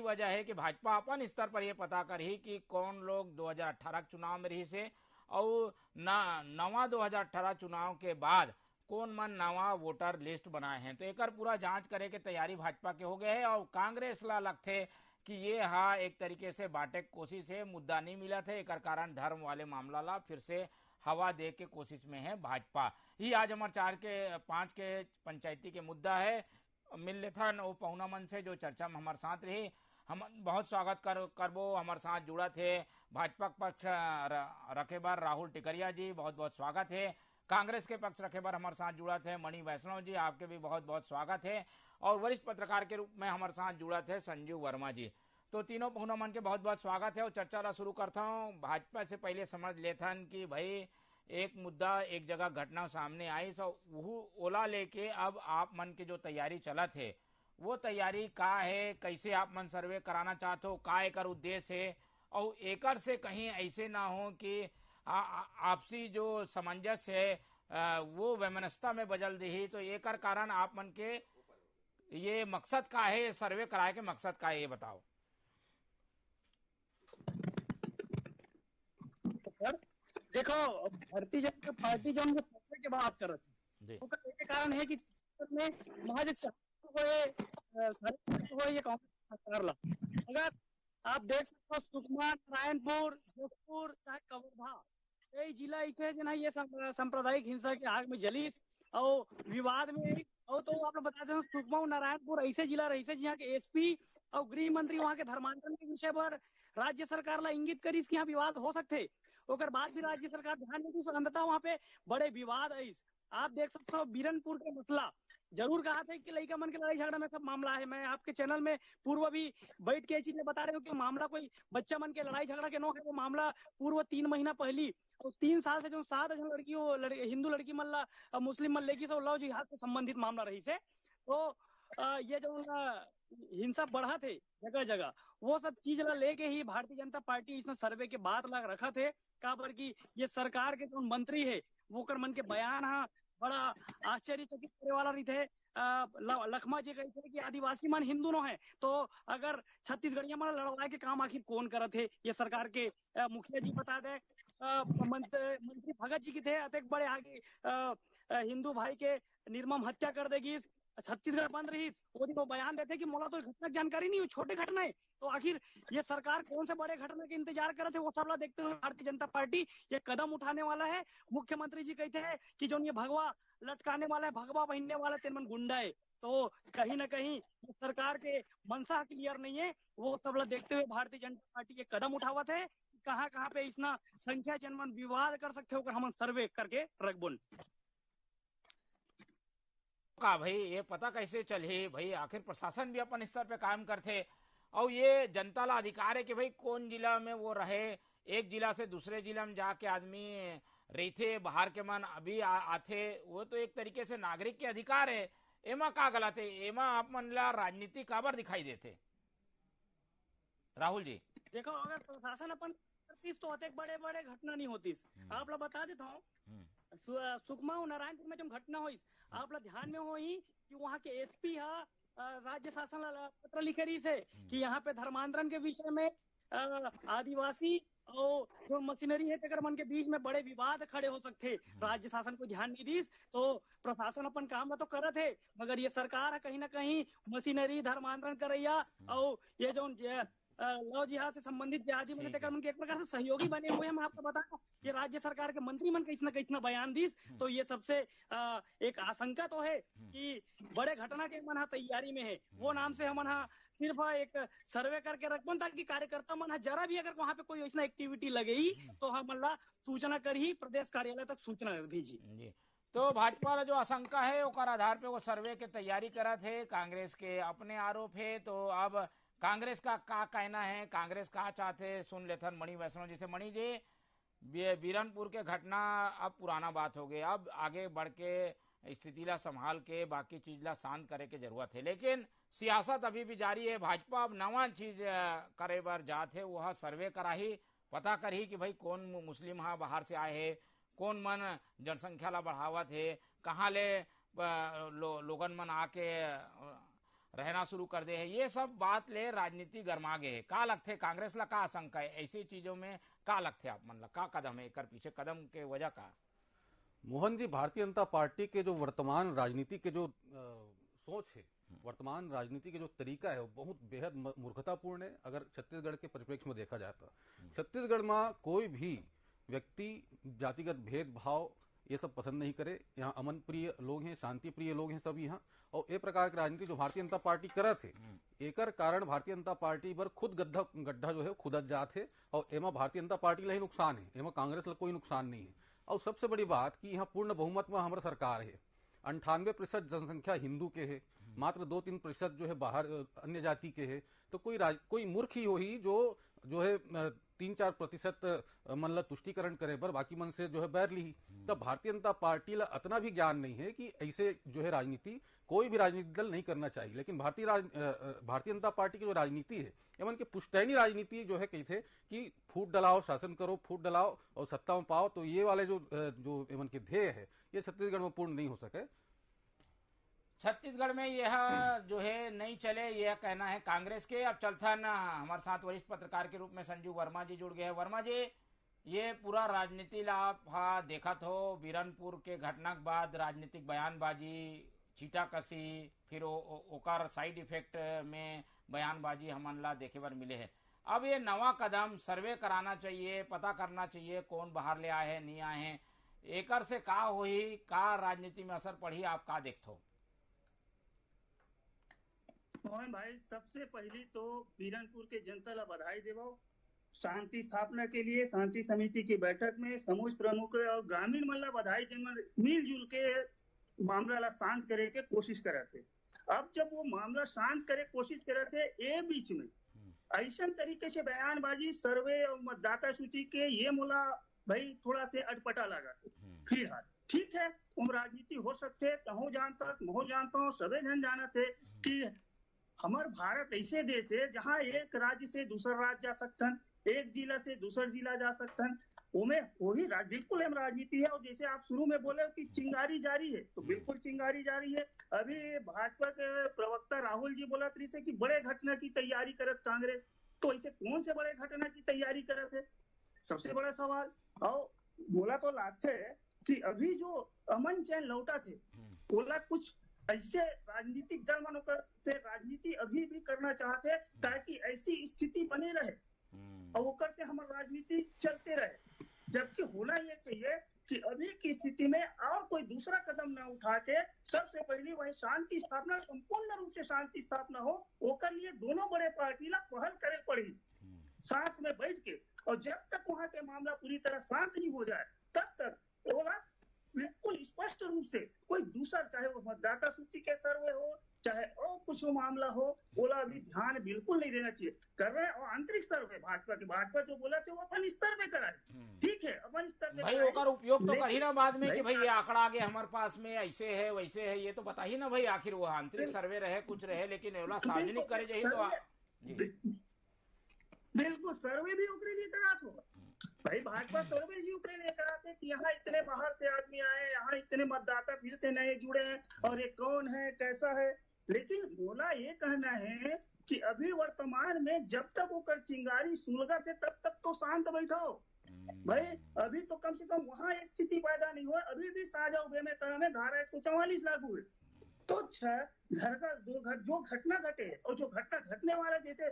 वजह है कि भाजपा अपन स्तर पर यह पता करी कि कौन लोग 2018 चुनाव में रही से और नवा 2018 चुनाव के बाद कौन मन नवा वोटर लिस्ट बनाए हैं। तो एक पूरा जांच करे के तैयारी भाजपा के हो गए है और कांग्रेस ला लगते कि ये हाँ एक तरीके से बांटे कोशिश है, मुद्दा नहीं मिला थे, एक कारण धर्म वाले मामला ला फिर से हवा दे के कोशिश में है भाजपा। ही आज हमारे 4 के 5 के पंचायती के मुद्दा है मिल लेथन और पहुना मन से जो चर्चा में हमारे साथ रही। हम बहुत स्वागत करबो हमारे साथ जुड़ा थे भाजपा पक्ष रखे बार राहुल टिकरिया जी, बहुत बहुत स्वागत है। कांग्रेस के पक्ष रखे बार हमारे साथ जुड़ा थे मणि वैष्णव जी, आपके भी बहुत बहुत स्वागत है। और वरिष्ठ पत्रकार के रूप में हमारे साथ जुड़ा थे संजीव वर्मा जी। तो तीनों पहुना मन के बहुत बहुत स्वागत है और चर्चा ला शुरू करता हूँ। भाजपा से पहले समझ लेथन कि भाई एक मुद्दा एक जगह घटना सामने आई सो वो ओला लेके अब आप मन के जो तैयारी चला थे वो तैयारी का है, कैसे आप मन सर्वे कराना चाहते हो, का एक उद्देश्य है और एकर से कहीं ऐसे ना हो कि आपसी जो सामंजस्य है वो वैमनस्यता में बदल दी। तो एक कारण आप मन के ये मकसद का है, सर्वे कराए के मकसद का है, ये बताओ। सर देखो, भारतीय जनता पार्टी जो हम सर्वे की बात कर रहे थे उसका एक कारण है कि में महज ये कांग्रेस सरकार ला। अगर आप देख सकते हो सुकमा, नारायणपुर, जोधपुर चाहे कवर्धा, कई जिला ऐसे जना ये सांप्रदायिक हिंसा की आग में जलीस और विवाद में और तो आप लोग बताते हैं सुकमा और नारायणपुर ऐसे जिला रही से जहाँ के एसपी और गृह मंत्री वहां के धर्मांतरण के विषय पर राज्य सरकार ला इंगित करी कि यहाँ विवाद हो सकते, ओकर बाद भी राज्य सरकार ध्यान नहीं दी, अंततः वहां पे बड़े विवाद है। आप देख सकते हो बीरनपुर का मसला जरूर कहा था कि लड़का मन के लड़ाई झगड़ा में सब मामला है। मैं आपके चैनल में पूर्व भी बैठ के चीजें बता रहे हूँ कि मामला कोई बच्चा मन के लड़ाई झगड़ा के नो है, वो मामला पूर्व 3 महीना पहली और 3 साल से जो 7 जन लड़कियों हिंदू लड़की मल्ला मुस्लिम मन लेगी से लव जिहाद से संबंधित मामला रही से। तो ये जो हिंसा बढ़ा थे जगह जगह वो सब चीज ला लेके ही भारतीय जनता पार्टी इसमें सर्वे के बाद ला रखा थे कहा पर कि ये सरकार के जो मंत्री है वो कर मन के बयान हा बड़ा आश्चर्यचकित करे वाला रही थे। लखमा जी कहते थे कि आदिवासी मन हिंदू नो है तो अगर छत्तीसगढ़िया मन लड़वाए के काम आखिर कौन करत है, ये सरकार के मुखिया जी बता दे। मंत्री भगत जी की थे अतक बड़े आगे हिंदू भाई के निर्मम हत्या कर देगी, छत्तीसगढ़ बंद रही, वो बयान देते कि मोला तो घटना की जानकारी नहीं, छोटे घटना है। तो आखिर ये सरकार कौन से बड़े घटना के इंतजार कर रहे थे वो सब ला देखते हुए भारतीय जनता पार्टी ये कदम उठाने वाला है। मुख्यमंत्री जी कहते हैं कि जो ये भगवा लटकाने वाला है, भगवा पहनने वाला तेमन गुंडा है। तो कहीं ना कहीं सरकार के मनसा क्लियर नहीं है, वो सब ला देखते हुए भारतीय जनता पार्टी ये कदम उठावत है। कहाँ कहाँ पे इतना संख्या जनमन विवाद कर सकते हो हम सर्वे करके रख बोल का भाई ये पता कैसे चले भाई, आखिर प्रशासन भी अपन स्तर पे काम करते और ये जनता ला अधिकार है कि भाई कौन जिला में वो रहे, एक जिला से दूसरे जिला में जाके आदमी रहते, बाहर के मन अभी आते, वो तो एक तरीके से नागरिक के अधिकार है। एमा का गलत है, एमा आप मन ला राजनीति काबर दिखाई देते राहुल जी? देखो अगर प्रशासन अपन करतीस तो अतेक बड़े बड़े घटना नहीं होतीस। आप लोग बता देता हूँ सुकमा और नारायणपुर में जब घटना हुई आप लोग ध्यान में हो ही कि वहाँ के एसपी राज्य शासन पत्र लिखे रही से कि यहाँ पे धर्मांतरण के विषय में आदिवासी और जो मशीनरी है तेकर मन के बीच में बड़े विवाद खड़े हो सकते, राज्य शासन को ध्यान नहीं दीस तो प्रशासन अपन काम तो करत है, मगर ये सरकार है कहीं ना कहीं मशीनरी धर्मांतरण करैया और ये जो लव जिहाद से संबंधित जिहादी बने तेकर मन के एक प्रकार से सहयोगी बने हुए हैं। मैं आपको बताऊं कि राज्य सरकार के मंत्री मन कैसना बयान दीस तो ये सबसे एक आशंका तो है कि बड़े घटना के मन तैयारी में है। वो नाम से हम सिर्फ एक सर्वे करके रखबन ताकि कार्यकर्ता मन जरा भी अगर वहां पे कोई ऐसा एक्टिविटी लगेगी तो हम सूचना कर ही प्रदेश कार्यालय तक सूचना भेजी। तो भाजपा जो आशंका है उकर आधार पे वो सर्वे के तैयारी करा थे, कांग्रेस के अपने आरोप है। तो अब कांग्रेस का कहना है, कांग्रेस कहा चाहते सुन लेथन मणि वैष्णव जी से। मणि जी, बीरनपुर के घटना अब पुराना बात हो गई, अब आगे बढ़ के स्थिति ला संभाल के बाकी चीज ला शांत करे के जरूरत है, लेकिन सियासत अभी भी जारी है। भाजपा अब नवा चीज करे बर जात है, वह सर्वे कराही, पता करही कि भाई कौन मुस्लिम बाहर से आए है, कौन मन जनसंख्या ला बढ़ावत है, कहाँ ले लोगन मन आके रहना शुरू कर दे है। ये सब बात ले राजनीति गरमा गए का लगते कांग्रेस ला का आशंका है ऐसी चीजों में का लगते आप मन ला का कदम है एक पीछे कदम के वजह का? मोहन जी, भारतीय जनता पार्टी के जो वर्तमान राजनीति के जो सोच है, वर्तमान राजनीति के जो तरीका है वो बहुत बेहद मूर्खतापूर्ण है। अगर छत्तीसगढ़ के परिप्रेक्ष्य में देखा जाता, छत्तीसगढ़ में कोई भी व्यक्ति जातिगत भेदभाव ये सब पसंद नहीं करे। यहाँ अमन प्रिय लोग हैं, शांति प्रिय लोग हैं सब यहाँ। और ए प्रकार की राजनीति जो भारतीय जनता पार्टी करत है, एकर कारण भारतीय जनता पार्टी पर खुद गड्ढा जो है खुदत जात है। और एमा भारतीय जनता पार्टी ला ही नुकसान है, एमा कांग्रेस ला कोई नुकसान नहीं है। और सबसे बड़ी बात कि यहाँ पूर्ण बहुमत में हमारा सरकार है। 98% जनसंख्या हिंदू के है, मात्र 2-3% जो है बाहर अन्य जाति के है। तो कोई मूर्ख ही हो ही जो है 3-4% मन ला तुष्टिकरण करे पर बाकी मन से जो है बैर ली। तब भारतीय जनता पार्टी ला इतना भी ज्ञान नहीं है कि ऐसे जो है राजनीति कोई भी राजनीतिक दल नहीं करना चाहिए। लेकिन भारतीय जनता पार्टी की जो राजनीति है, एमन के पुश्तैनी राजनीति जो है कहते कि फूट डलाओ, शासन करो, फूट डलाओ और सत्ता में पाओ। तो ये वाले जो एमन के ध्येय है, ये छत्तीसगढ़ में पूर्ण नहीं हो सके। छत्तीसगढ़ में यह जो है नहीं चले, यह कहना है कांग्रेस के। अब चलता ना हमारे साथ वरिष्ठ पत्रकार के रूप में संजू वर्मा जी जुड़ गए हैं। वर्मा जी, ये पूरा राजनीति ला आप देखा हो, बीरनपुर के घटना के बाद राजनीतिक बयानबाजी, चीटाकसी, फिर ओकर साइड इफेक्ट में बयानबाजी हमन ला देखे बर मिले है। अब ये नवा कदम सर्वे कराना चाहिए, पता करना चाहिए कौन बाहर ले आए हैं नहीं आए हैं, एकर से का होही, का राजनीति में असर पड़ी, आप का देखते? मोहन भाई, सबसे पहली तो बीरनपुर के जनता ला बधाई देवो। शांति स्थापना के लिए शांति समिति की बैठक में समूह प्रमुख और ग्रामीण मन ला बधाई, जिनमें मिलजुल के मामला ला शांत करे के कोशिश करे थे। अब जब वो मामला शांत करे कोशिश करे थे, ये बीच में ऐसा तरीके से बयानबाजी, सर्वे और मतदाता सूची के ये मोला भाई थोड़ा से अटपटा लगा। फिर ठीक है, उम राजनीति हो सकते, कहूँ जानता मोह जानता हूँ, सभी जन जाना थे कि हमार भारत ऐसे देश है जहाँ एक राज्य से दूसरा राज्य जा सकतन, एक जिला से दूसरा जिला जा सकतन, उमें वही बिल्कुल हम राजनीति है। और जैसे आप शुरू में बोले कि चिंगारी जारी है, तो बिल्कुल चिंगारी जारी है। अभी भाजपा के प्रवक्ता राहुल जी बोला से कि बड़े घटना की तैयारी करत कांग्रेस, तो ऐसे कौन से बड़े घटना की तैयारी करत है, सबसे बड़ा सवाल। और बोला तो लाते कि अभी जो अमन चैन लौटा थे, बोला कुछ ऐसे राजनीतिक दल मनोकर से राजनीति अभी भी करना चाहते ताकि ऐसी स्थिति बनी रहे और ओकर से हमारी राजनीति चलते रहे। जबकि होना ये चाहिए कि अभी की स्थिति में और कोई दूसरा कदम न उठा के सबसे पहले वही शांति स्थापना, संपूर्ण रूप से शांति स्थापना हो, ओकर लिए दोनों बड़े पार्टी ला पहल करे पड़ी साथ में बैठ के। और जब तक वहां के मामला पूरी तरह शांत नहीं हो जाए, तब तक बोला बिल्कुल स्पष्ट रूप से कोई दूसरा, चाहे वो मतदाता सूची के सर्वे हो, चाहे और कुछ मामला हो, बोला अभी ध्यान बिल्कुल नहीं देना चाहिए। कर रहे हैं और आंतरिक सर्वे भाजपा जो बोला थे वो अपन स्तर में कराए, ठीक है, अपन स्तर में भाई ओकर उपयोग तो करी ना बाद में कि भाई ये आंकड़ा आगे हमारे पास में ऐसे है वैसे है, ये तो बता ही ना भाई, आखिर वो आंतरिक सर्वे रहे कुछ रहे, लेकिन एवला सार्वजनिक करे जाए तो बिल्कुल सर्वे भी उकरे लिए करा था भाई। भाजपा सर्वे जी उकरे लिए करा थे कि यहाँ इतने बाहर से आदमी आए, यहाँ इतने मतदाता फिर से नए जुड़े हैं और ये कौन है कैसा है। लेकिन बोला ये कहना है कि अभी वर्तमान में जब तक वो कर चिंगारी सुलगा थे तब तक तो शांत बैठो भाई। अभी तो कम से कम वहाँ एक स्थिति पैदा नहीं हुआ, अभी भी साझा उभे में तरह में धारा 144 लागू है। तो घर का जो घटना घटे और जो घटना घटने वाला, जैसे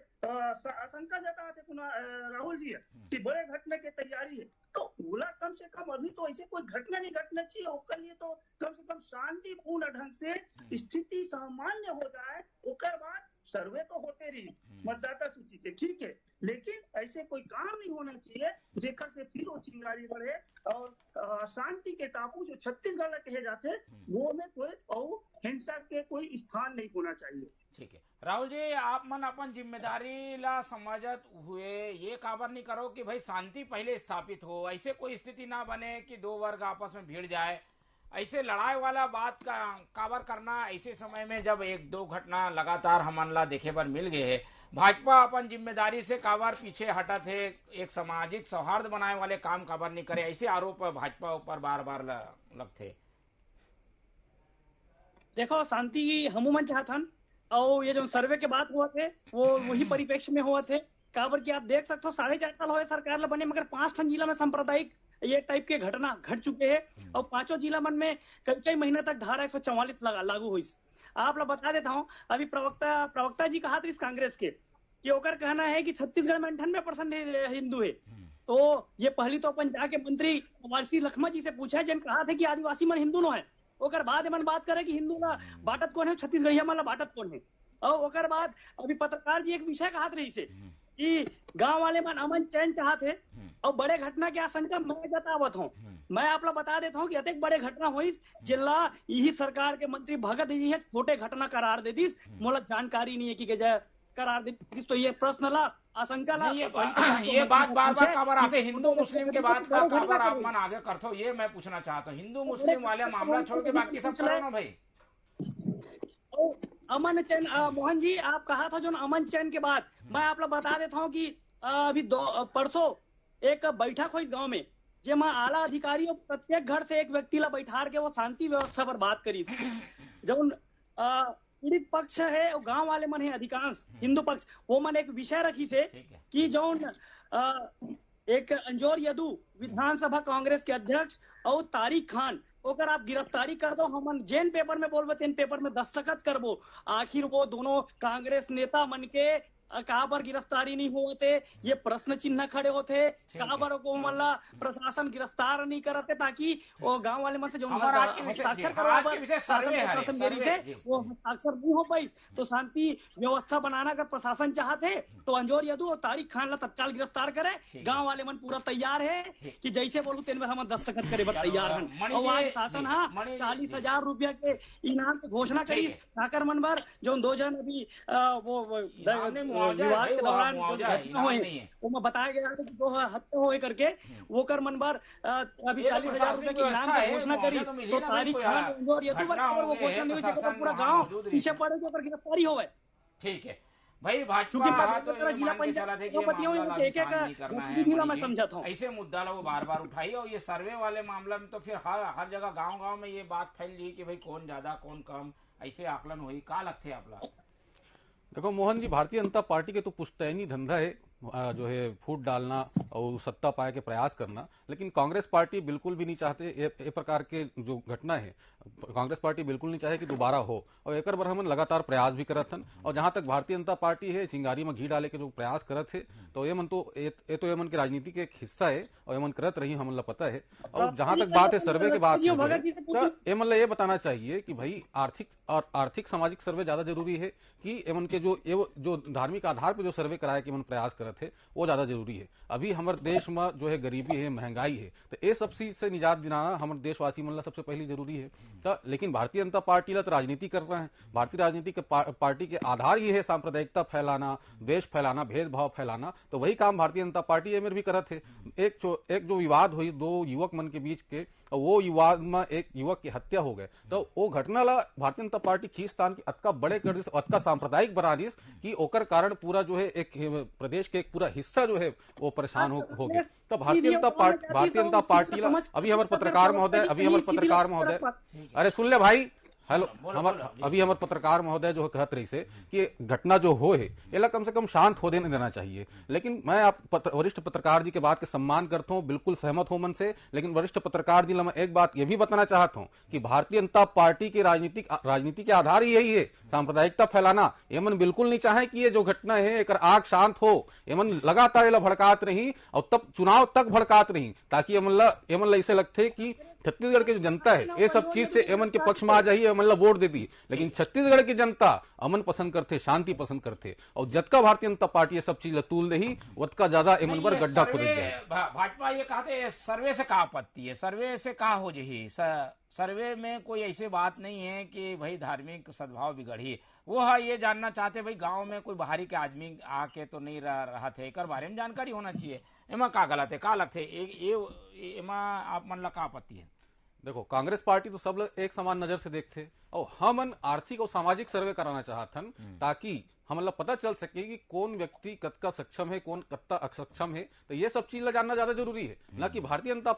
आशंका जताते राहुल जी कि बड़े घटना की तैयारी है, तो बोला कम से कम अभी तो ऐसे कोई घटना नहीं घटना चाहिए, उसके लिए तो कम से कम शांतिपूर्ण ढंग से स्थिति सामान्य हो जाए, उसके बाद सर्वे तो होते रही मतदाता सूची के, ठीक है, लेकिन ऐसे कोई काम नहीं होना चाहिए जेकर से फिर वो चिंगारी बढ़े और शांति के टापू जो छत्तीसगढ़ कहे जाते वो में कोई और हिंसा के कोई स्थान नहीं होना चाहिए। ठीक है राहुल जी, आप मन अपन जिम्मेदारी ला समझत हुए ये काबर नहीं करो कि भाई शांति पहले स्थापित हो, ऐसे कोई स्थिति ना बने कि दो वर्ग आपस में भिड़ जाए, ऐसे लड़ाई वाला बात का काबर करना ऐसे समय में जब एक दो घटना लगातार हमन ला देखे बर मिल गए है। भाजपा अपन जिम्मेदारी से काबर पीछे हटा थे, एक सामाजिक सौहार्द बनाए वाले काम काबर नहीं करे, ऐसे आरोप भाजपा ऊपर बार बार लगते। देखो शांति हमू मन चाहथन और ये जो सर्वे के बात हुआ थे वो वही परिप्रेक्ष्य में हुआ थे। काबर की आप देख सकते हो 4.5 साल हुए सरकार ला बने, मगर 5 ठन जिला में सांप्रदायिक ये टाइप के घटना घट चुके हैं और 5 जिला मन में कई महीने तक धारा 144 लागू हुई। आप लोग बता देता हूँ, अभी प्रवक्ता जी कहा था इस कांग्रेस के कि ओकर कहना है कि छत्तीसगढ़ में 98% हिंदू है। तो ये पहली तो अपन जाके मंत्री वारसी लखमा जी से पूछा जिन कहा था कि आदिवासी मन हिंदू नो है, ओकर बाद मन बात करे कि हिंदू ला बाटत कौन है, छत्तीसगढ़िया मन ला बाटत कौन है। और ओकर बाद अभी पत्रकार जी एक विषय कहत रही से कि गांव वाले मन अमन चैन चाहते और बड़े घटना की आशंका मैं जतावत हूँ। मैं आप लोग बता देता हूँ कि अत्यंत बड़े घटना हुई जिला यही सरकार के मंत्री भगत जी है छोटे घटना करार दे दी, मोला जानकारी नहीं है कि करार दे दी। तो ये प्रश्न ला आशंका ला ये बात बार बार काबर आते हिंदू मुस्लिम के बात का काबर आप मन आगे करते हो, ये मैं पूछना चाहता हूँ। हिंदू मुस्लिम वाले मामला छोड़ के बाकी सब करो ना भाई। अमन चैन मोहन जी आप कहा था जो अमन चैन के बाद मैं आप लोग बता देता हूँ कि अभी परसों एक बैठक हुई गांव में जेमा आला अधिकारी और प्रत्येक घर से एक व्यक्ति ला बैठार के वो शांति व्यवस्था पर बात करी। जो पीड़ित पक्ष है वो गांव वाले मन है अधिकांश हिंदू पक्ष, वो मन एक विषय रखी से कि जो एक अंजोर यदू विधानसभा कांग्रेस के अध्यक्ष और तारिक खान ओकर आप गिरफ्तारी कर दो, हम जेन पेपर में बोलबो तेन पेपर में दस्तखत करबो। आखिर वो दोनों कांग्रेस नेता मन के कहाँ पर गिरफ्तारी नहीं होते, ये प्रश्न चिन्ह खड़े होते। कहाँ पर को मतलब प्रशासन गिरफ्तार नहीं करते ताकि वो गांव वाले मन से जो हस्ताक्षर करवा शासन देरी से वो हस्ताक्षर नहीं हो पाई। तो शांति व्यवस्था बनाना अगर प्रशासन चाहते तो अंजोर यदू और तारिक खान ला तत्काल गिरफ्तार करे। गांव वाले मन पूरा तैयार है कि जैसे बोलू तेन में हम दस्तखत करे पर तैयार हैं। और आज शासन हाँ 40,000 रुपया के इनाम की घोषणा करी साकर मन भर जो 2 जन अभी वो विवाद के दौरान वो मैं बताया गया था कि 2 हत्या हुए करके वो कर मन भर अभी 40,000 रुपए के इनाम की घोषणा करी। तो तारिक खान और यदु पर वो घोषणा नहीं हुई, पूरा गांव पीछे पड़े जो गिरफ्तारी हो गए। ठीक है भाई, भाजपा जिला पंचायत मैं समझा था ऐसे मुद्दा वो बार बार उठाई। और ये सर्वे वाले मामला में तो फिर हर जगह गांव में ये बात फैल रही कि भाई कौन ज्यादा कौन कम ऐसे आकलन हुई। का लगते आपला? देखो मोहन जी, भारतीय जनता पार्टी के तो पुश्तैनी धंधा है जो है फूट डालना और सत्ता पाए के प्रयास करना, लेकिन कांग्रेस पार्टी बिल्कुल भी नहीं चाहते ये प्रकार के जो घटना है। कांग्रेस पार्टी बिल्कुल नहीं चाहे कि दोबारा हो और एक बार हमन लगातार प्रयास भी करत हन। और जहां तक भारतीय जनता पार्टी है चिंगारी में घी डाले के जो प्रयास करत है तो ये मन तो ये मन की राजनीति के एक हिस्सा है और ये मन करत रही हमन ला पता है। और जहां तक बात है सर्वे के बात तो ये मन ये बताना चाहिए कि भाई आर्थिक सामाजिक सर्वे ज्यादा जरूरी है कि एमन के जो धार्मिक आधार पर जो सर्वे कराए कि मन प्रयास करत है वो ज्यादा जरूरी है। अभी हमारे देश में जो है गरीबी है, महंगाई है, तो ये सब चीज से निजात दिलाना हमारे देशवासी मन ला सबसे पहली जरूरी है। तो लेकिन भारतीय जनता पार्टी ला तो राजनीति कर रहे हैं। भारतीय राजनीति के पार्टी के आधार ही है सांप्रदायिकता फैलाना, द्वेष फैलाना, भेदभाव फैलाना। तो वही काम भारतीय जनता पार्टी में भी करत है। एक जो विवाद हुई 2 युवक मन के बीच के, और वो विवाद में एक युवक की हत्या हो गए, तो वो घटना ला भारतीय जनता पार्टी खींचतान की अतका बड़े कर दिस, अतका सांप्रदायिक बना दिस कि ओकर कारण पूरा जो है एक प्रदेश के एक पूरा हिस्सा जो है वो परेशान हो गया। तो भारतीय जनता पार्टी ला अभी हमारे पत्रकार महोदय अरे सुन ले भाई, हेलो, अभी हमारे पत्रकार महोदय जो कहत रही से कि घटना जो हो है ये कम से कम शांत हो देना चाहिए। लेकिन मैं आप वरिष्ठ पत्रकार जी के बात के सम्मान करता हूँ, बिल्कुल सहमत हूँ मन से। लेकिन वरिष्ठ पत्रकार जी मैं एक बात ये भी बताना चाहता हूँ कि भारतीय जनता पार्टी के राजनीति के आधार ही यही है सांप्रदायिकता फैलाना। ये मन बिल्कुल नहीं चाहे कि ये जो घटना है एक आग शांत हो। ये मन लगातार ये भड़कात रही और तब चुनाव तक भड़कात रही ताकि ये मन ऐसे लगते कि छत्तीसगढ़ की जो जनता है ये सब चीज से अमन के पक्ष में आ जाइए, अमन ला वोट देती। लेकिन छत्तीसगढ़ की जनता अमन पसंद करते, शांति पसंद करते। और जतका भारतीय जनता पार्टी ये सब चीज लतूल रही उतका ज्यादा अमन पर गड्ढा खुद जाए। भाजपा ये कहते सर्वे से का आपत्ति है, सर्वे से का हो जही। सर्वे में कोई ऐसी बात नहीं है कि भाई धार्मिक सद्भाव बिगड़ी। वो है ये जानना चाहते भाई गांव में कोई बाहरी के आदमी आके तो नहीं रहा थे, एक बारे में जानकारी होना चाहिए। एमा का गलत है, का लगते एमा आप मन ला का आपत्ति है? देखो, कांग्रेस पार्टी तो सब एक समान नजर से देखते और हम आर्थिक और सामाजिक सर्वे कराना चाहतन ताकि हम मतलब पता चल सके कि कौन व्यक्ति कतका सक्षम है, कौन कतका अक्षम है। तो ये सब चीज जानना ज्यादा जरूरी है, न कि भारतीय जनता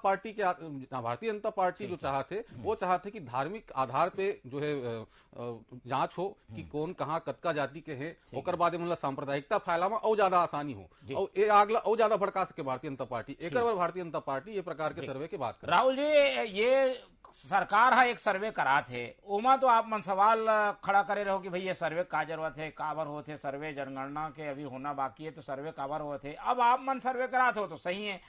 पार्टी जो चाहते वो चाहते कि धार्मिक आधार पे जो है जांच हो कि कौन कहाँ कतका जाति के हैं, ओकर बाद मतलब सांप्रदायिकता फैलावा और ज्यादा आसानी हो और ये आगला और ज्यादा भड़का सके भारतीय जनता पार्टी। एक बार भारतीय जनता पार्टी ये प्रकार के सर्वे की बात कर। राहुल जी, ये सरकार है एक सर्वे करा थे, उमा तो आप मन सवाल खड़ा करे रहो कि भाई ये सर्वे का जरूरत है, काबर होते सर्वे, जनगणना के अभी होना बाकी है तो सर्वे काबर होते। अब आप मन सर्वे कराते हो तो सही है,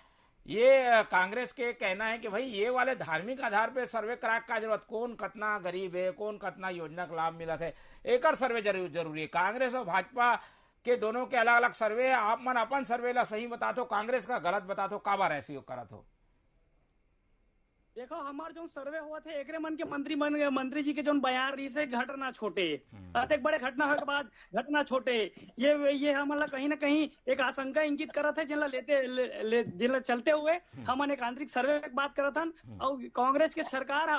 ये कांग्रेस के कहना है कि भाई ये वाले धार्मिक आधार पे सर्वे करा का जरूरत, कौन कितना गरीब है, कौन कितना योजना का लाभ मिला है, एक सर्वे जरूरी है। कांग्रेस और भाजपा के दोनों के अलग अलग सर्वे, आप मन अपन सर्वे ला सही बता दो, कांग्रेस का गलत बता दो, काबर ऐसी करत हो। देखो हमार जो सर्वे हुआ थे एकरे मन के मंत्री जी के जो बयान रही से घटना छोटे, एक बड़े घटना होने के बाद घटना छोटे, ये हमारा कहीं ना कहीं एक आशंका इंगित करत है जिनला चलते हुए हमन एक आंतरिक सर्वे की बात करत हन। और कांग्रेस के सरकार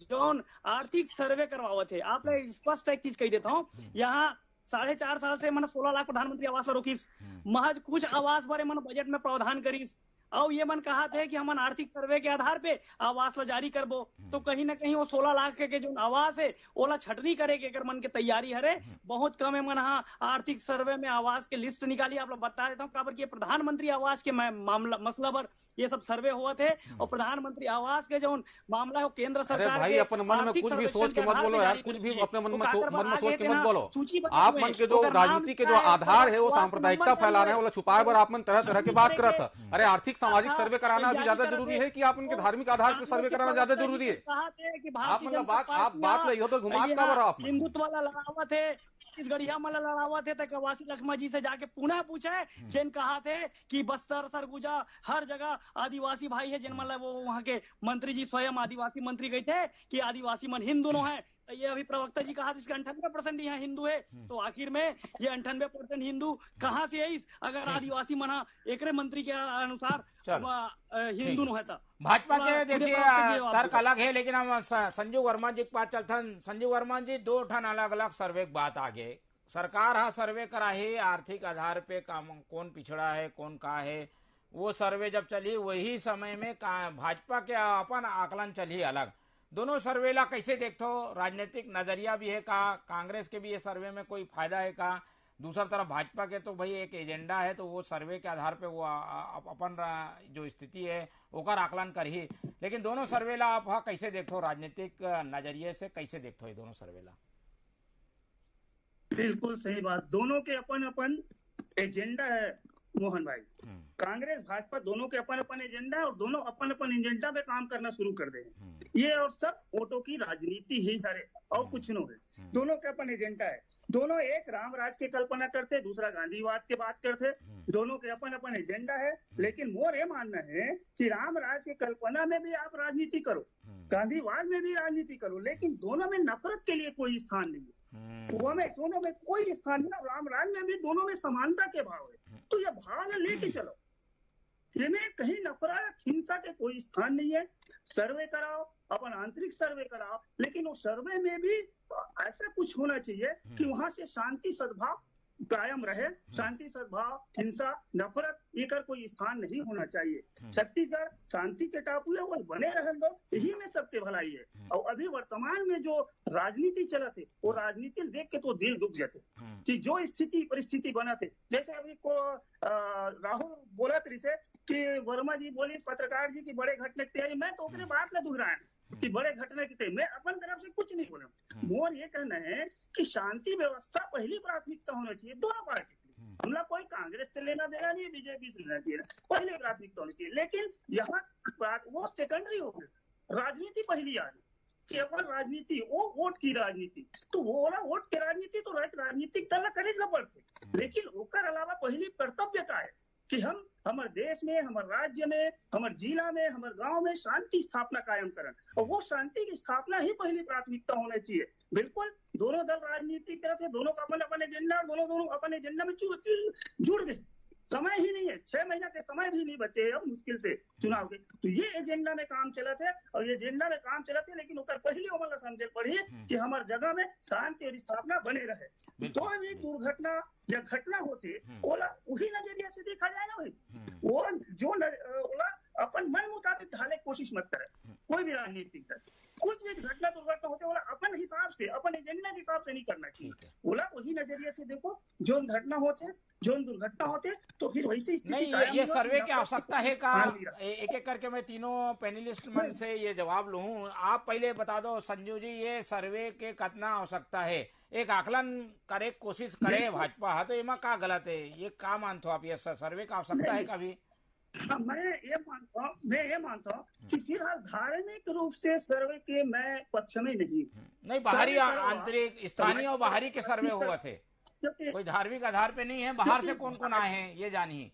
जो आर्थिक सर्वे करवावत है, आप लोग स्पष्ट एक चीज कही देता हूँ, यहाँ 4.5 साल से मन 16 लाख प्रधानमंत्री आवास रोकीस, महज कुछ आवास बारे मन बजट में प्रावधान करीस, और ये मन कहा थे कि हम आर्थिक सर्वे के आधार पे आवास ला जारी करबो। तो कहीं ना कहीं वो 16 लाख के जो आवास है ओला छटनी करे के मन के तैयारी हरे बहुत कम है। मन आर्थिक सर्वे में आवास के लिस्ट निकाली, आप लोग बता देता हूँ काबर की प्रधानमंत्री आवास के मामला मसला पर ये सब सर्वे हुआ थे, और प्रधानमंत्री आवास के जो मामला है वो केंद्र सरकार भाई अपन मन में कुछ भी सोच के मत बोलो यार, कुछ भी अपने मन में सोच के मत बोलो। आप मन के जो राजनीति के जो आधार है वो सांप्रदायिकता फैलाना है, वो छुपाए पर आप मन तरह तरह की बात करत है। अरे आर्थिक सामाजिक सर्वे कराना अभी ज्यादा जरूरी है कि आप उनके धार्मिक आधार पर सर्वे कराना ज्यादा जरूरी है? आप मतलब बात नहीं हो तो घुमा का बड़ा आप हिंदुत्व वाला लड़ावा थे, इस गढ़िया मला लड़ावा थे तक कवासी लखमा जी से जाके पुनः पूछे, जिन कहा थे कि बस्तर सरगुजा हर जगह आदिवासी भाई है, जिन मतलब वो वहाँ के मंत्री जी स्वयं आदिवासी मंत्री गए थे कि आदिवासी मन हिंदू दोनों है। ये अभी प्रवक्ता जी कहा इसके 98% यहाँ हिंदू है, तो आखिर में ये 98% हिंदू कहाँ से है? अगर आदिवासी मना एक मंत्री के अनुसार हिंदू नो है। भाजपा के देखिए तर्क अलग है, लेकिन हम संजीव वर्मा जी के पास चलते हैं। संजीव वर्मा जी, 2 ठन अलग अलग सर्वे की बात आगे, सरकार हा सर्वे करा है आर्थिक आधार पे कौन पिछड़ा है कौन का है, वो सर्वे जब चली वही समय में भाजपा के अपन आकलन चली अलग। दोनों सर्वे ला कैसे देखते हो? राजनीतिक नजरिया भी है का? कांग्रेस के भी ये सर्वे में कोई फायदा है का? दूसरा तरफ भाजपा के तो भाई एक एजेंडा है, तो वो सर्वे के आधार पे वो अपन जो स्थिति है ओकर आकलन कर ही, लेकिन दोनों सर्वे ला आप कैसे देखते हो? राजनीतिक नजरिए से कैसे देखते हो ये दोनों सर्वे ला? बिल्कुल सही बात, दोनों के अपन अपन एजेंडा है मोहन भाई। कांग्रेस भाजपा दोनों के अपन अपन एजेंडा है और दोनों अपन अपन एजेंडा पे काम करना शुरू कर दे। ये और सब वोटों की राजनीति ही है और कुछ नहीं है। दोनों के अपन एजेंडा है, दोनों एक राम राज की कल्पना करते, दूसरा गांधीवाद की बात करते, दोनों के अपन अपन एजेंडा है। लेकिन मोर ये मानना है कि राम राज की कल्पना में भी आप राजनीति करो, गांधीवाद में भी राजनीति करो, लेकिन दोनों में नफरत के लिए कोई स्थान नहीं है। दोनों में कोई स्थान नहीं। राम राज में भी दोनों में समानता के भाव है, तो ये भाव लेके चलो, इनमें कहीं नफरत हिंसा के कोई स्थान नहीं है। सर्वे कराओ, अपन आंतरिक सर्वे कराओ, लेकिन उस सर्वे में भी ऐसा कुछ होना चाहिए कि वहां से शांति सद्भाव कायम रहे। शांति सद्भाव हिंसा नफरत ये कर कोई स्थान नहीं होना चाहिए। छत्तीसगढ़ शांति के टापू है, वो बने रहे दो, यही में सबके भलाई है। और अभी वर्तमान में जो राजनीति चला थे वो राजनीति देख के तो दिल दुख जाते कि जो स्थिति परिस्थिति बना थे। जैसे अभी को राहुल बोला तरी से कि वर्मा जी बोली पत्रकार जी की बड़े घटना की तैयारी, मैं तो अपने बात न दोहराया कि बड़े घटना की तैयारी, मैं अपन तरफ से कुछ नहीं बोला। मोर ये कहना है कि शांति व्यवस्था पहली प्राथमिकता होना चाहिए दोनों पार्टी की। हमला कोई कांग्रेस से लेना देना नहीं, बीजेपी से लेना चाहिए, पहले प्राथमिकता होनी चाहिए। लेकिन यहाँ वो सेकेंडरी हो गई, राजनीति पहली आ गई कि अपन राजनीति वो वोट की राजनीति, तो वो वाला वोट की राजनीति तो राजनीतिक दल करे न पड़ते, लेकिन ओकर अलावा पहली कर्तव्य का है कि हम हमारे देश में, हमारे राज्य में, हमारे जिला में, हमारे गांव में शांति स्थापना कायम करें, और वो शांति की स्थापना ही पहली प्राथमिकता होनी चाहिए। बिल्कुल दोनों दल राजनीति की तरफ से दोनों का अपन अपन एजेंडा, दोनों अपन एजेंडा में जुड़ गए, समय ही नहीं है, 6 महीना के समय भी नहीं बचे अब मुश्किल से चुनाव के। तो ये एजेंडा में काम चला थे और ये एजेंडा में काम चला थे, लेकिन ओकर पहले ओमन समझे पड़ी कि हमार जगह में शांति और स्थापना बने रहे। जो भी दुर्घटना या घटना होती ओला वही नजरिए से देखा जाए ना भाई, वो जो ओला अपन मन मुताबिक ढाले कोशिश मत करे, कोई भी राजनीतिक दल कुछ भी घटना दुर्घटना होते बोला अपन हिसाब से, अपन एजेंडा के हिसाब से नहीं करना चाहिए। बोला वही नजरिए से देखो, जो घटना होते जो दुर्घटना होते तो फिर वैसे नहीं। ये सर्वे की आवश्यकता है का? एक एक करके मैं तीनों पैनलिस्ट मन से ये जवाब लूं। आप पहले बता दो संजू जी, ये सर्वे के कितना आवश्यकता है? एक आकलन करे कोशिश करे भाजपा, हाँ तो इमा का गलत है? ये का मानते हो आप, ये सर्वे का आवश्यकता है कभी? मैं ये मानता हूँ कि फिलहाल धार्मिक रूप से सर्वे के मैं पक्ष में नहीं। बाहरी आंतरिक स्थानीय और बाहरी के सर्वे हुए थे, कोई धार्मिक आधार पे नहीं है। बाहर से कौन कौन आए हैं ये जानिए।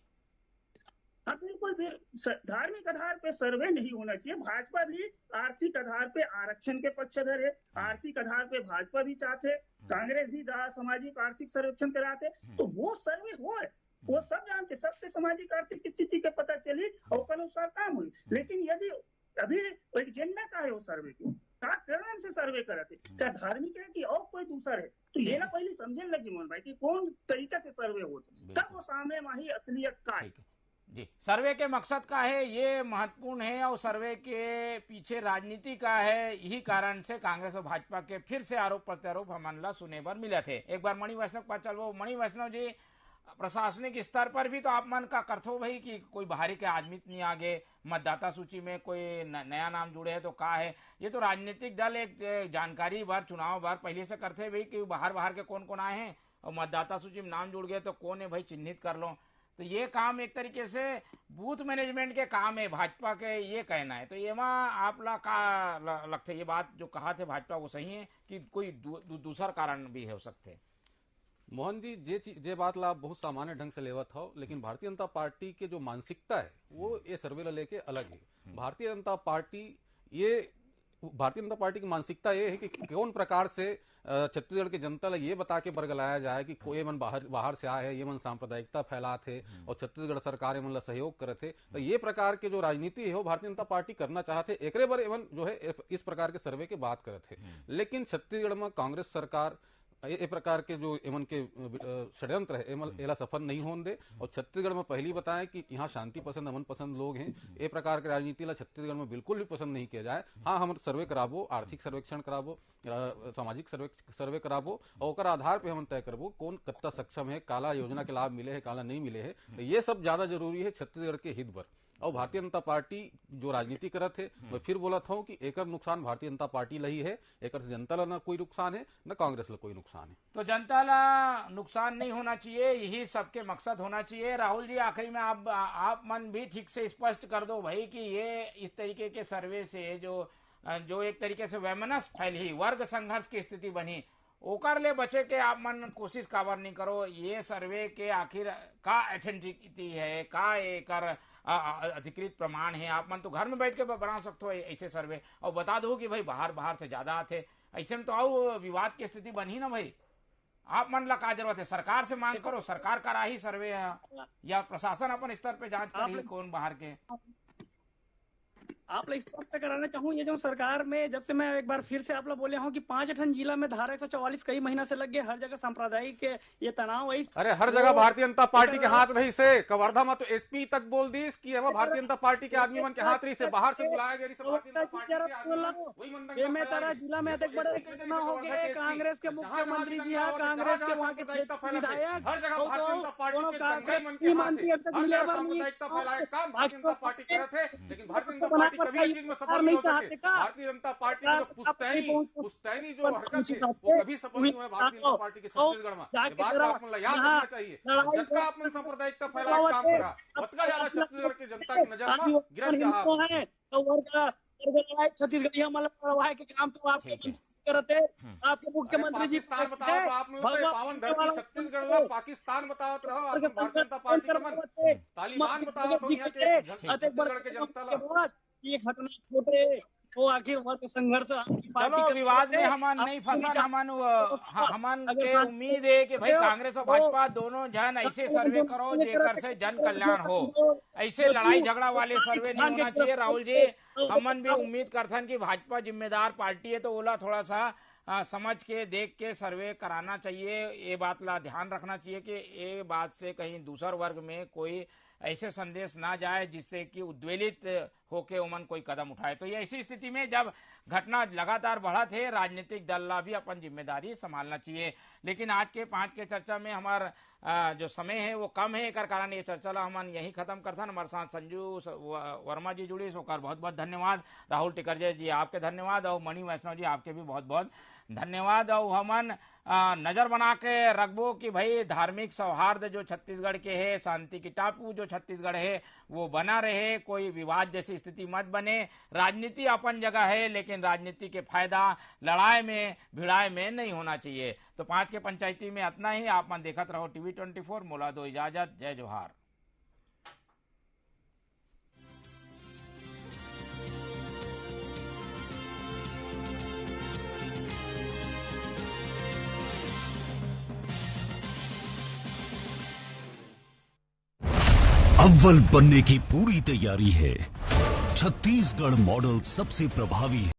हाँ बिल्कुल, फिर धार्मिक आधार पे सर्वे नहीं होना चाहिए। भाजपा भी आर्थिक आधार पे आरक्षण के पक्षधर है, आर्थिक आधार पे भाजपा भी चाहते, कांग्रेस भी सामाजिक आर्थिक सर्वेक्षण कराते, तो वो सर्वे हो, वो सब जानते, सबसे सामाजिक आर्थिक स्थिति के पता चली और अनुसार काम हुई। लेकिन यदि अभी एजेंडा का है वो सर्वे को का कारण से सर्वे कराते, क्या धार्मिक है कि और कोई दूसरा है, तो ये ना पहले समझने लगी मोहन भाई कि कौन तरीका से सर्वे होते, तब वो सामने माही असलियत का है। जी, सर्वे के मकसद का है ये महत्वपूर्ण है, और सर्वे के पीछे राजनीति का है। यही कारण से कांग्रेस और भाजपा के फिर से आरोप प्रत्यारोप हमला सुने पर मिले थे। एक बार मणि वैष्णव पास चलो। मणि वैष्णव जी, प्रशासनिक स्तर पर भी तो आप मन का करते हो भाई कि कोई बाहरी के आदमी नहीं आगे, मतदाता सूची में कोई नया नाम जुड़े है तो का है? ये तो राजनीतिक दल एक जानकारी बार चुनाव बार पहले से करते हैं भाई कि बाहर के कौन कौन आए हैं, और मतदाता सूची में नाम जुड़ गए तो कौन है भाई चिन्हित कर लो। तो ये काम एक तरीके से बूथ मैनेजमेंट के काम है भाजपा के, ये कहना है। तो ये आप ला का लगता है ये बात जो कहा थे भाजपा वो सही है कि कोई दूसरा कारण भी हो सकते? मोहन जी, जे बात ला बहुत सामान्य ढंग से लेवत हो, लेकिन भारतीय जनता पार्टी के जो मानसिकता है वो ये सर्वे ला लेके अलग है। भारतीय जनता पार्टी की मानसिकता ये है कि कौन प्रकार से छत्तीसगढ़ की जनता ये बता के बरगलाया जाए कि कोई मन बाहर से आए है, ये मन सांप्रदायिकता फैलाते और छत्तीसगढ़ सरकार मन ला सहयोग करते। तो ये प्रकार के जो राजनीति है वो भारतीय जनता पार्टी करना चाहते, एकरे बर एवं जो है इस प्रकार के सर्वे के बात करते। लेकिन छत्तीसगढ़ में कांग्रेस सरकार ये प्रकार के जो एमन के षड्यंत्र है एला सफल नहीं होने दे। और छत्तीसगढ़ में पहली बताएं कि यहाँ शांति पसंद अमन पसंद लोग हैं, ये प्रकार की राजनीति ला छत्तीसगढ़ में बिल्कुल भी पसंद नहीं किया जाए। हाँ, हम सर्वे कराबो, आर्थिक सर्वेक्षण कराबो, सामाजिक सर्वे कराबो, और ओकर आधार पे हम तय करबो कौन कितना सक्षम है, काला योजना के लाभ मिले है, काला नहीं मिले है। तो ये सब ज्यादा जरूरी है छत्तीसगढ़ के हित पर। और भारतीय जनता पार्टी जो राजनीति करत है, मैं फिर बोला था कि एकर नुकसान भारतीय जनता पार्टी लही है, एकर से जनता ला ना कोई नुकसान है न कांग्रेस ला कोई नुकसान है। तो जनता ला नुकसान नहीं होना चाहिए, यही सबके मकसद होना चाहिए। राहुल जी, आखिरी में आप मन भी ठीक से स्पष्ट कर दो भाई कि ये इस तरीके के सर्वे से जो एक तरीके से वैमनस्य फैली, वर्ग संघर्ष की स्थिति बनी, ओकर ले बचे के आप मन कोशिश काबर नहीं करो? ये सर्वे के आखिर का एथेंटिसिटी है, का एकर अधिकृत प्रमाण है? आप मन तो घर में बैठ के बना सकते हो ऐसे सर्वे, और बता दो कि भाई बाहर से ज्यादा आते, ऐसे में तो आओ विवाद की स्थिति बनी ना भाई। आप मन ला का जरूरत है? सरकार से मांग करो, सरकार करा ही सर्वे है, या प्रशासन अपन स्तर पे जांच करी कौन बाहर के। आप लोग स्पष्ट कराना चाहूँ, ये जो सरकार में जब से मैं एक बार फिर से आप लोग बोले हूँ कि 5 जिला में धारा 144 कई महीना से लग गए, हर जगह सांप्रदायिक ये तनाव वही। अरे हर जगह भारतीय जनता पार्टी के हाथ रही से, कवर्धा में तो एसपी तक बोल दी कि हम भारतीय जनता पार्टी के आदमी मन के हाथ रही से, बाहर से बुलाया गया जिला में अधिक बड़े घटना हो गए। कांग्रेस के मुख्यमंत्री जी है, कांग्रेस के वहाँ के क्षेत्र विधायक, हर जगह भारतीय जनता पार्टी के मंत्री भारतीय जनता पार्टी के थे, लेकिन भारतीय जनता पार्टी कभी इस चीज में सफल नहीं हो सके। भारतीय जनता पार्टी की जो पुश्तैनी जो हरकत है वो कभी सफल नहीं हुआ भारतीय जनता पार्टी के छत्तीसगढ़ में। ये बात आपको याद रखना चाहिए। जबका आपने सांप्रदायिकता फैलाए काम करा, उतना ज्यादा छत्तीसगढ़ की जनता की नजर में गिरफ्त जहां छत्तीसगढ़ मतलब के काम तो आप करते, आपके मुख्यमंत्री जी पावन धरती छत्तीसगढ़ पाकिस्तान बतावत रहो, भारतीय जनता पार्टी के मन तालिबान बतावत हो यहाँ के छत्तीसगढ़ के जनता ये घटना छोटे वो आखिर वर्ग संघर्ष चलो विवाद में हमन नहीं फंसन, हमन के उम्मीद है कि भाई कांग्रेस और भाजपा दोनों जन ऐसे सर्वे करो जेकर से जन कल्याण हो। ऐसे लड़ाई झगड़ा वाले सर्वे नहीं होना चाहिए राहुल जी। हमन भी उम्मीद करथन कि भाजपा जिम्मेदार पार्टी है तो ओला थोड़ा सा समझ के देख के सर्वे कराना चाहिए। ये बात ला ध्यान रखना चाहिए कि ये बात से कहीं दूसर वर्ग में कोई ऐसे संदेश ना जाए जिससे कि उद्वेलित होके उमन कोई कदम उठाए। तो ये ऐसी स्थिति में जब घटना लगातार बढ़ा थे, राजनीतिक दल ला भी अपन जिम्मेदारी संभालना चाहिए। लेकिन आज के 5 के चर्चा में हमार जो समय है वो कम है, एक कारण ये चर्चा ला हमन यही खत्म करथन। हमारे साथ संजू वर्मा जी जुड़ी, सोकर बहुत बहुत धन्यवाद। राहुल टिकरजे जी आपके धन्यवाद, और मणि वैष्णव जी आपके भी बहुत बहुत धन्यवाद। और हमन नजर बना के रखबो कि भाई धार्मिक सौहार्द जो छत्तीसगढ़ के है, शांति की टापू जो छत्तीसगढ़ है वो बना रहे, कोई विवाद जैसी स्थिति मत बने। राजनीति अपन जगह है, लेकिन राजनीति के फायदा लड़ाई में भिड़ाई में नहीं होना चाहिए। तो 5 के पंचायती में इतना ही। आप मन देखत रहो TV 24। मोला दो इजाजत। जय जोहार। अव्वल बनने की पूरी तैयारी है। छत्तीसगढ़ मॉडल सबसे प्रभावी है।